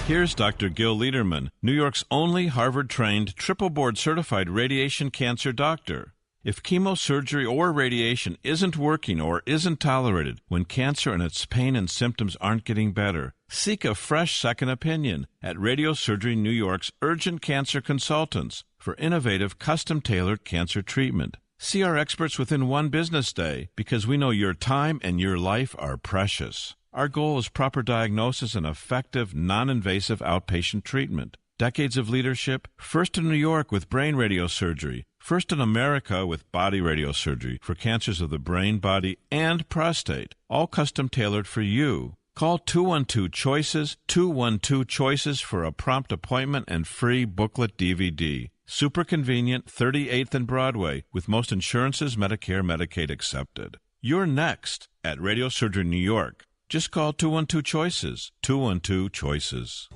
Here's Dr. Gil Lederman, New York's only Harvard-trained, triple-board-certified radiation cancer doctor. If chemosurgery or radiation isn't working or isn't tolerated, when cancer and its pain and symptoms aren't getting better, seek a fresh second opinion at Radiosurgery New York's Urgent Cancer Consultants for innovative, custom-tailored cancer treatment. See our experts within one business day because we know your time and your life are precious. Our goal is proper diagnosis and effective, non-invasive outpatient treatment. Decades of leadership, first in New York with brain radiosurgery, first in America with body radiosurgery for cancers of the brain, body, and prostate, all custom-tailored for you. Call 212-CHOICES, 212-CHOICES for a prompt appointment and free booklet DVD. Super convenient, 38th and Broadway, with most insurances, Medicare, Medicaid accepted. You're next at Radiosurgery New York. Just call 212-CHOICES, 212-CHOICES.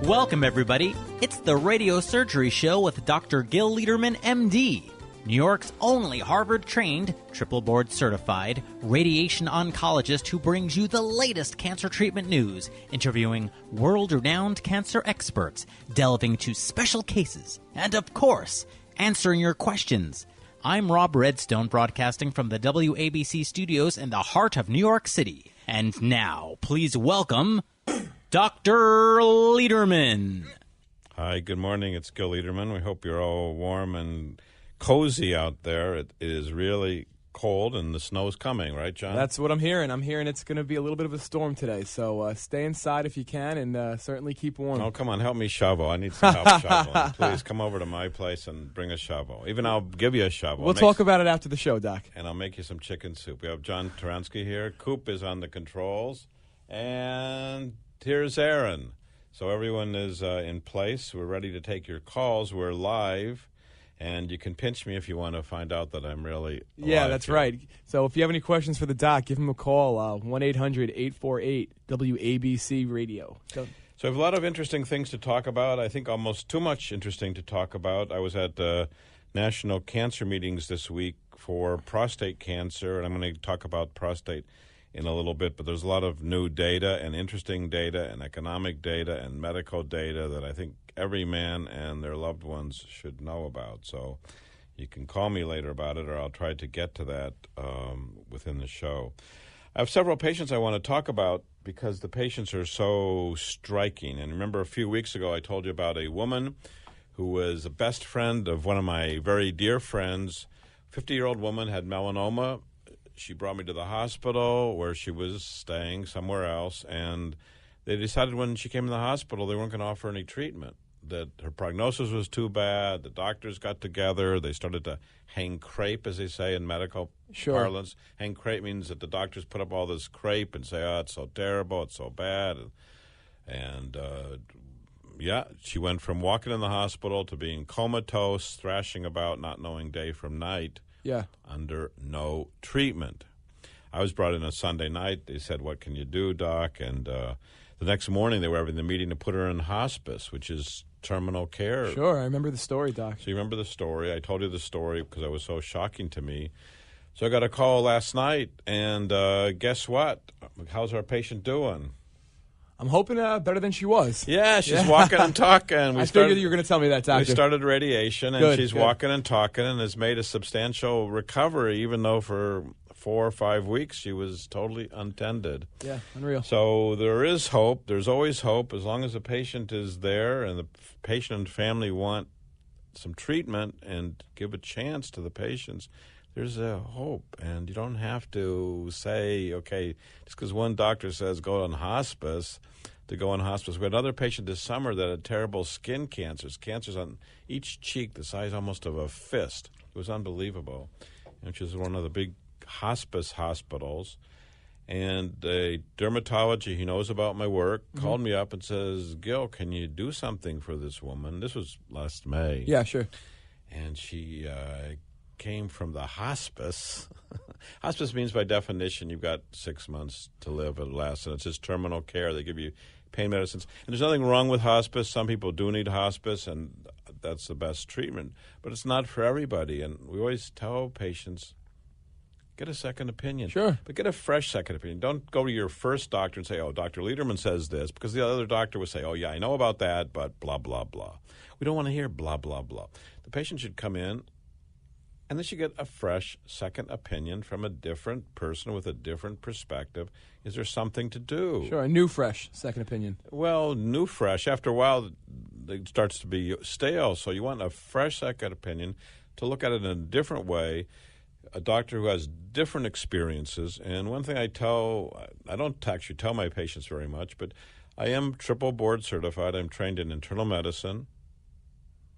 Welcome, everybody. It's the Radiosurgery Show with Dr. Gil Lederman, MD, New York's only Harvard-trained, triple-board-certified radiation oncologist who brings you the latest cancer treatment news, interviewing world-renowned cancer experts, delving into special cases, and, of course, answering your questions. I'm Rob Redstone, broadcasting from the WABC studios in the heart of New York City. And now, please welcome Dr. Lederman. Hi, good morning. It's Gil Lederman. We hope you're all warm and cozy out there. It is really cold, and the snow's coming, right, John? That's what I'm hearing. I'm hearing it's going to be a little bit of a storm today, so stay inside if you can, and certainly keep warm. Oh, come on, help me shovel. I need some help shoveling. Please come over to my place and bring a shovel. Even I'll give you a shovel. We'll talk about it after the show, Doc. And I'll make you some chicken soup. We have John Taransky here. Coop is on the controls, and here's Aaron. So everyone is in place. We're ready to take your calls. We're live. And you can pinch me if you want to find out that I'm really alive. Yeah, that's right. So if you have any questions for the doc, give him a call, 1-800-848-WABC-radio. So I have a lot of interesting things to talk about. I think almost too much interesting to talk about. I was at national cancer meetings this week for prostate cancer, and I'm going to talk about prostate in a little bit, but there's a lot of new data and interesting data and economic data and medical data that I think every man and their loved ones should know about. So you can call me later about it, or I'll try to get to that within the show. I have several patients I want to talk about because the patients are so striking. And remember, a few weeks ago I told you about a woman who was a best friend of one of my very dear friends. 50-year-old woman had melanoma. She brought me to the hospital where she was staying somewhere else, and they decided when she came to the hospital they weren't going to offer any treatment, that her prognosis was too bad. The doctors got together. They started to hang crepe, as they say in medical parlance. Hang crepe means that the doctors put up all this crepe and say, oh, it's so terrible, it's so bad. And she went from walking in the hospital to being comatose, thrashing about, not knowing day from night. Yeah. Under no treatment. I was brought in on Sunday night. They said, what can you do, Doc? And the next morning they were having the meeting to put her in hospice, which is terminal care. Sure, I remember the story, Doc. So you remember the story. I told you the story because it was so shocking to me. So I got a call last night, and guess what? How's our patient doing? I'm hoping better than she was. Yeah, she's walking and talking. I figured you were going to tell me that, Doctor. We started radiation, and she's walking and talking and has made a substantial recovery, even though for 4 or 5 weeks she was totally untended. Yeah, unreal. So there is hope. There's always hope as long as the patient is there and the patient and family want some treatment and give a chance to the patients. There's a hope, and you don't have to say, okay, just because one doctor says go on hospice, to go on hospice. We had another patient this summer that had terrible skin cancers on each cheek the size almost of a fist. It was unbelievable. And she was one of the big hospice hospitals. And a dermatologist, he knows about my work, called me up and says, Gil, can you do something for this woman? This was last May. Yeah, sure. And she came from the hospice. Hospice means by definition you've got 6 months to live at last, and it's just terminal care. They give you pain medicines. And there's nothing wrong with hospice. Some people do need hospice, and that's the best treatment. But it's not for everybody. And we always tell patients, get a second opinion. Sure. But get a fresh second opinion. Don't go to your first doctor and say, oh, Dr. Liederman says this, because the other doctor will say, oh, yeah, I know about that, but blah, blah, blah. We don't want to hear blah, blah, blah. The patient should come in, and they should get a fresh second opinion from a different person with a different perspective. Is there something to do? Sure, a new, fresh second opinion. Well, new, fresh. After a while, it starts to be stale, so you want a fresh second opinion to look at it in a different way, a doctor who has different experiences. And one thing I don't actually tell my patients very much, but I am triple board certified. I'm trained in internal medicine,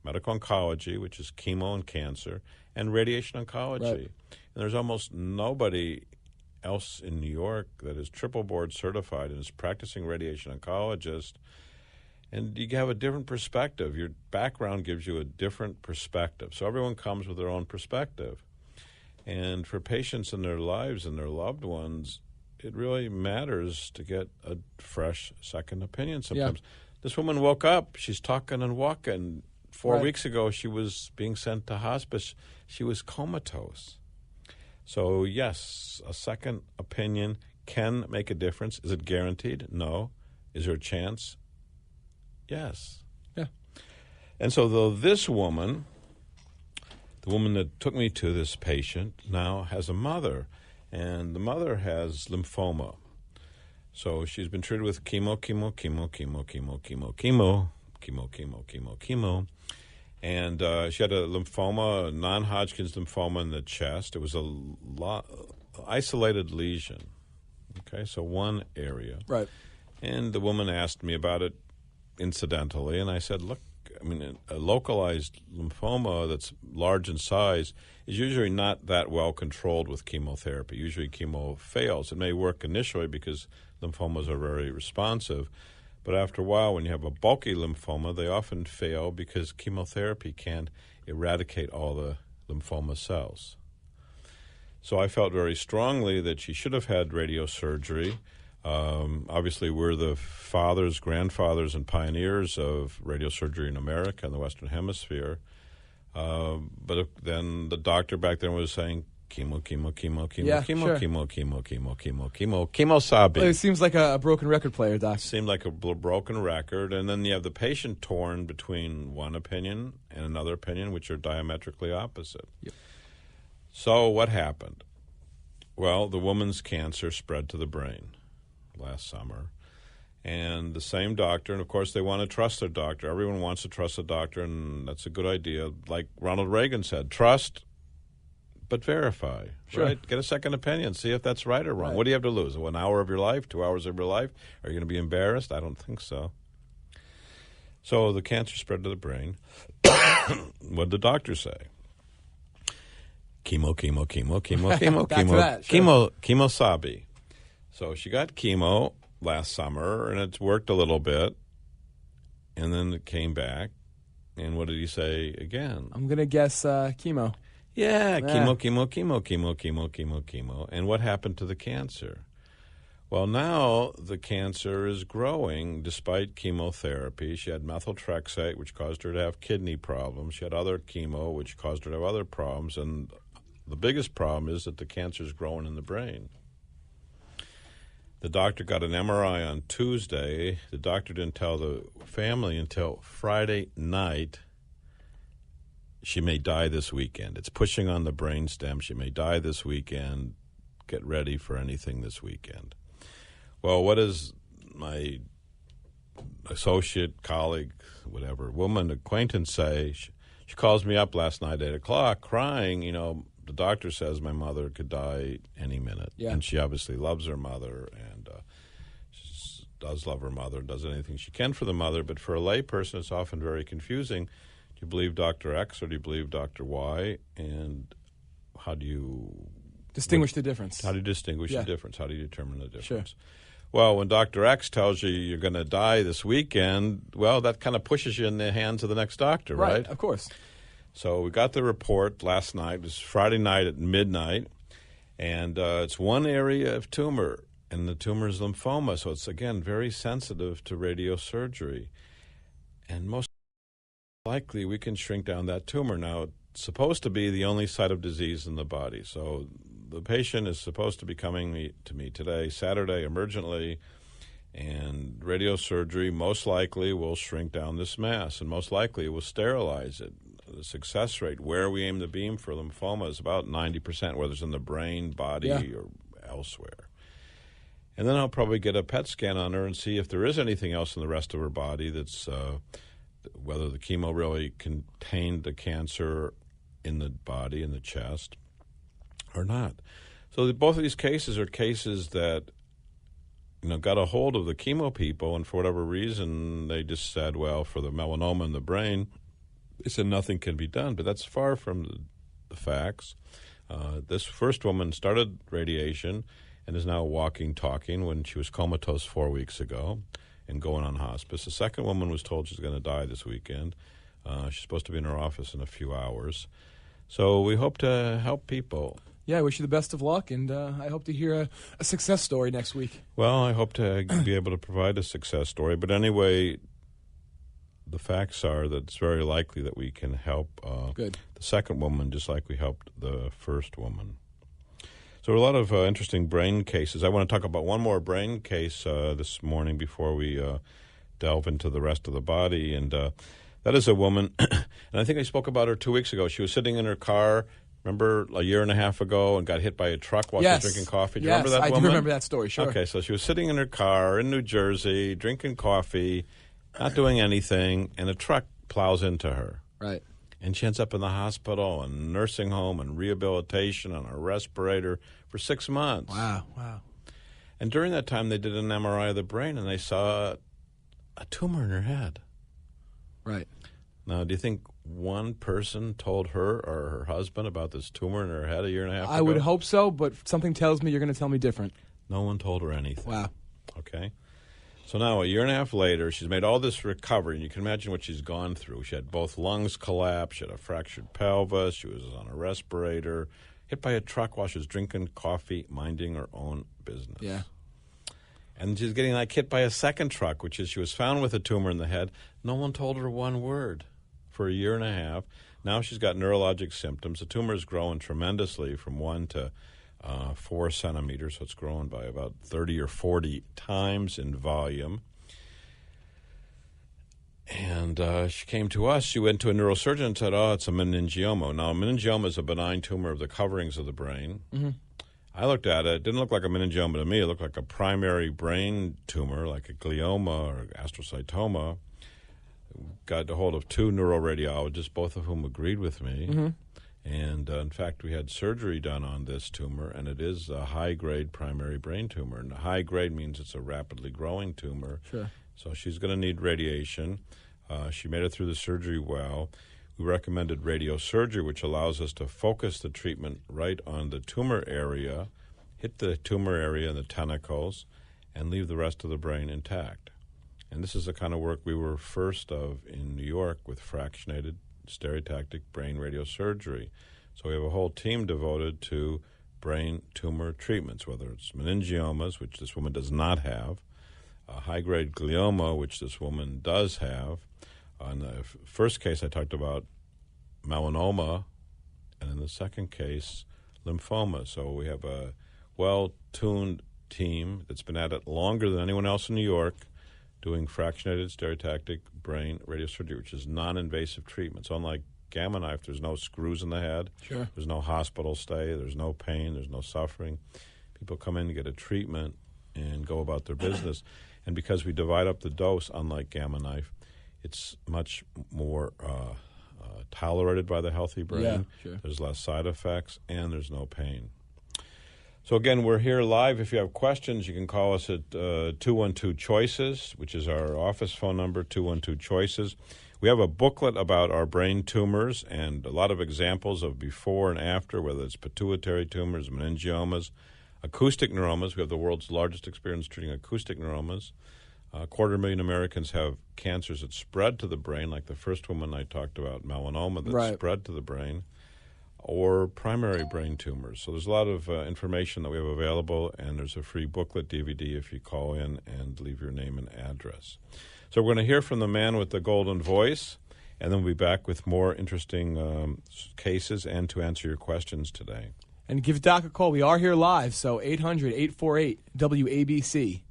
medical oncology, which is chemo and cancer, and radiation oncology. Right. And there's almost nobody else in New York that is triple board certified and is practicing radiation oncologist. And you have a different perspective. Your background gives you a different perspective. So everyone comes with their own perspective. And for patients in their lives and their loved ones, it really matters to get a fresh second opinion sometimes. Yeah. This woman woke up. She's talking and walking. 4 weeks ago, she was being sent to hospice. She was comatose. So, yes, a second opinion can make a difference. Is it guaranteed? No. Is there a chance? Yes. Yeah. And so, this woman, the woman that took me to this patient, now has a mother, and the mother has lymphoma. So she's been treated with chemo, and she had a lymphoma, a non-Hodgkin's lymphoma in the chest. It was a isolated lesion. Okay, so one area. Right. And the woman asked me about it incidentally, and I said, look, I mean, a localized lymphoma that's large in size is usually not that well controlled with chemotherapy. Usually chemo fails. It may work initially because lymphomas are very responsive, but after a while, when you have a bulky lymphoma, they often fail because chemotherapy can't eradicate all the lymphoma cells. So I felt very strongly that she should have had radiosurgery. Obviously, we're the fathers, grandfathers, and pioneers of radiosurgery in America and the Western Hemisphere. But then the doctor back then was saying, chemo, sabi. Well, it seems like a broken record player, Doc. Seemed like a broken record. And then you have the patient torn between one opinion and another opinion, which are diametrically opposite. Yep. So what happened? Well, the woman's cancer spread to the brain last summer. And the same doctor, and of course they want to trust their doctor. Everyone wants to trust a doctor, and that's a good idea. Like Ronald Reagan said, trust, but verify. Sure. Right? Get a second opinion. See if that's right or wrong. Right. What do you have to lose? 1 hour of your life? 2 hours of your life? Are you going to be embarrassed? I don't think so. So the cancer spread to the brain. What did the doctor say? Chemo, sabi. So she got chemo last summer, and it's worked a little bit, and then it came back. And what did he say again? I'm going to guess chemo. Yeah, chemo. And what happened to the cancer? Well, now the cancer is growing despite chemotherapy. She had methotrexate, which caused her to have kidney problems. She had other chemo, which caused her to have other problems. And the biggest problem is that the cancer is growing in the brain. The doctor got an MRI on Tuesday. The doctor didn't tell the family until Friday night. She may die this weekend. It's pushing on the brainstem. She may die this weekend. Get ready for anything this weekend. Well, what does my associate, colleague, whatever, woman, acquaintance say? She calls me up last night at 8 o'clock crying, the doctor says my mother could die any minute. Yeah. And she obviously loves her mother and she does love her mother, does anything she can for the mother. But for a layperson, it's often very confusing. Do you believe Dr. X or do you believe Dr. Y? And how do you distinguish the difference? How do you distinguish the difference? How do you determine the difference? Sure. Well, when Dr. X tells you you're going to die this weekend, well, that kind of pushes you in the hands of the next doctor, right? Of course. So we got the report last night. It was Friday night at midnight, and it's one area of tumor, and the tumor is lymphoma. So it's, again, very sensitive to radiosurgery. And most likely we can shrink down that tumor. Now, it's supposed to be the only site of disease in the body. So the patient is supposed to be coming to me today, Saturday, emergently, and radiosurgery most likely will shrink down this mass, and most likely it will sterilize it. The success rate, where we aim to beam for lymphoma, is about 90%, whether it's in the brain, body, or elsewhere. And then I'll probably get a PET scan on her and see if there is anything else in the rest of her body that's, whether the chemo really contained the cancer in the body, in the chest, or not. So both of these cases are cases that, got a hold of the chemo people, and for whatever reason, they just said, well, for the melanoma in the brain, they said nothing can be done. But that's far from the facts. This first woman started radiation and is now walking, talking when she was comatose 4 weeks ago and going on hospice. The second woman was told she's going to die this weekend. She's supposed to be in her office in a few hours. So we hope to help people. Yeah, I wish you the best of luck, and I hope to hear a success story next week. Well, I hope to be able to provide a success story. But anyway, the facts are that it's very likely that we can help the second woman just like we helped the first woman. So there are a lot of interesting brain cases. I want to talk about one more brain case this morning before we delve into the rest of the body. And that is a woman, and I think I spoke about her 2 weeks ago. She was sitting in her car, remember, a year and a half ago, and got hit by a truck while she was drinking coffee. Do you remember that woman? I do remember that story, sure. Okay, so she was sitting in her car in New Jersey, drinking coffee, not doing anything, and a truck plows into her. Right. And she ends up in the hospital and nursing home and rehabilitation on a respirator for 6 months. Wow. And during that time, they did an MRI of the brain, and they saw a tumor in her head. Right. Now, do you think one person told her or her husband about this tumor in her head a year and a half ago? I would hope so, but something tells me you're going to tell me different. No one told her anything. Wow. Okay. So now, a year and a half later, she's made all this recovery, and you can imagine what she's gone through. She had both lungs collapse, she had a fractured pelvis, she was on a respirator, hit by a truck while she was drinking coffee, minding her own business. Yeah. And she's getting hit by a second truck, which is she was found with a tumor in the head. No one told her one word for a year and a half. Now she's got neurologic symptoms. The tumor is growing tremendously from 1 to 4 centimeters, so it's growing by about 30 or 40 times in volume. And she came to us. She went to a neurosurgeon and said, it's a meningioma. Now, a meningioma is a benign tumor of the coverings of the brain. Mm-hmm. I looked at it. It didn't look like a meningioma to me. It looked like a primary brain tumor, like a glioma or astrocytoma. Got a hold of 2 neuroradiologists, both of whom agreed with me. Mm-hmm. And, in fact, we had surgery done on this tumor, and it is a high-grade primary brain tumor. And high grade means it's a rapidly growing tumor. Sure. So she's going to need radiation. She made it through the surgery well. We recommended radiosurgery, which allows us to focus the treatment right on the tumor area, hit the tumor area in the tentacles, and leave the rest of the brain intact. And this is the kind of work we were first of in New York with fractionated stereotactic brain radiosurgery. So we have a whole team devoted to brain tumor treatments, whether it's meningiomas, which this woman does not have, a high-grade glioma, which this woman does have. In the first case, I talked about melanoma, and in the second case, lymphoma. So we have a well-tuned team that's been at it longer than anyone else in New York, doing fractionated stereotactic brain radiosurgery, which is non-invasive treatment. So unlike Gamma Knife, there's no screws in the head. Sure. There's no hospital stay. There's no pain. There's no suffering. People come in to get a treatment and go about their business. And because we divide up the dose, unlike Gamma Knife, it's much more tolerated by the healthy brain. Yeah, sure. There's less side effects, and there's no pain. So, again, we're here live. If you have questions, you can call us at 212-CHOICES, which is our office phone number, 212-CHOICES. We have a booklet about our brain tumors and a lot of examples of before and after, whether it's pituitary tumors, meningiomas, acoustic neuromas. We have the world's largest experience treating acoustic neuromas. 250,000 Americans have cancers that spread to the brain, like the first woman I talked about, melanoma, that spread to the brain, or primary brain tumors. So there's a lot of information that we have available, and there's a free booklet DVD if you call in and leave your name and address. So we're going to hear from the man with the golden voice, And then we'll be back with more interesting cases and to answer your questions today. And give Doc a call. We are here live, so 800-848-WABC.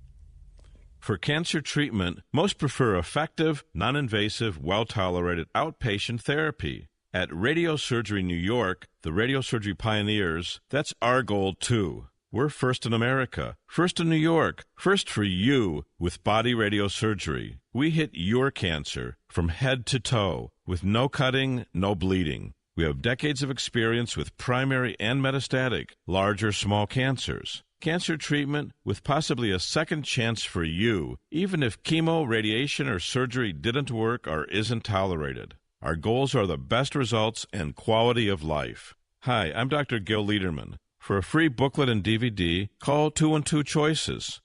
For cancer treatment, most prefer effective, non-invasive, well-tolerated outpatient therapy. At Radiosurgery New York, the radiosurgery pioneers, that's our goal too. We're first in America, first in New York, first for you with body radiosurgery. We hit your cancer from head to toe with no cutting, no bleeding. We have decades of experience with primary and metastatic, large or small cancers. Cancer treatment with possibly a second chance for you, even if chemo, radiation, or surgery didn't work or isn't tolerated. Our goals are the best results and quality of life. Hi, I'm Dr. Gil Liederman. For a free booklet and DVD, call 212 Choices.